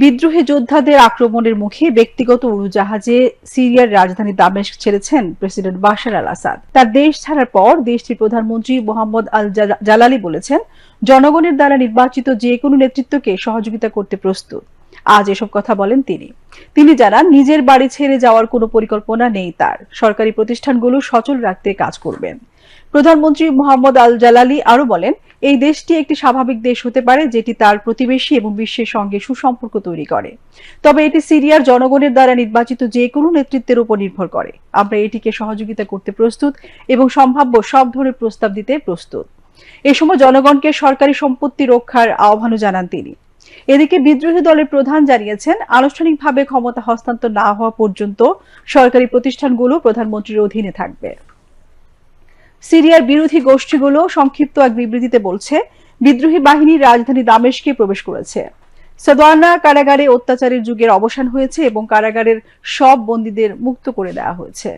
বিদ্রোহী যোদ্ধাদের আক্রমণের মুখে ব্যক্তিগত উড়োজাহাজে সিরিয়ার রাজধানী দামেস্ক ছেড়েছেন প্রেসিডেন্ট বাশার আল আসাদ। তার দেশ ছাড়ার পর দেশটির প্রধানমন্ত্রী মোহাম্মদ আল জালালি বলেছেন, জনগণের দ্বারা নির্বাচিত যে কোনো নেতৃত্বকে সহযোগিতা করতে প্রস্তুত। আজ এসব কথা বলেন তিনি জানান, নিজের বাড়ি ছেড়ে যাওয়ার কোনো পরিকল্পনা নেই তার। সরকারি প্রতিষ্ঠানগুলো সচল রাখতে কাজ করবেন। প্রধানমন্ত্রী মোহাম্মদ আল জালালি আরো বলেন, এই দেশটি একটি স্বাভাবিক দেশ হতে পারে যেটি তার প্রতিবেশী এবং বিশ্বের সঙ্গে সুসম্পর্ক তৈরি করে। তবে এটি সিরিয়ার জনগণের দ্বারা নির্বাচিত যে কোনো নেতৃত্বের উপর নির্ভর করে। আমরা এটিকে সহযোগিতা করতে প্রস্তুত এবং সম্ভাব্য সব ধরনের প্রস্তাব দিতে প্রস্তুত। এ সময় জনগণকে সরকারি সম্পত্তি রক্ষার আহ্বানও জানান তিনি। এদিকে বিদ্রোহী দলের প্রধান জানিয়েছেন, আনুষ্ঠানিকভাবে ক্ষমতা হস্তান্তর না হওয়া পর্যন্ত সরকারি প্রতিষ্ঠানগুলো প্রধানমন্ত্রীর অধীনে থাকবে। সিরিয়ার বিরোধী গোষ্ঠীগুলো সংক্ষিপ্ত এক বিবৃতিতে বলছে, বিদ্রোহী বাহিনী রাজধানী দামেস্কে প্রবেশ করেছে। সাদানা কারাগারে অত্যাচারের যুগের অবসান হয়েছে এবং কারাগারের সব বন্দীদের মুক্ত করে দেওয়া হয়েছে।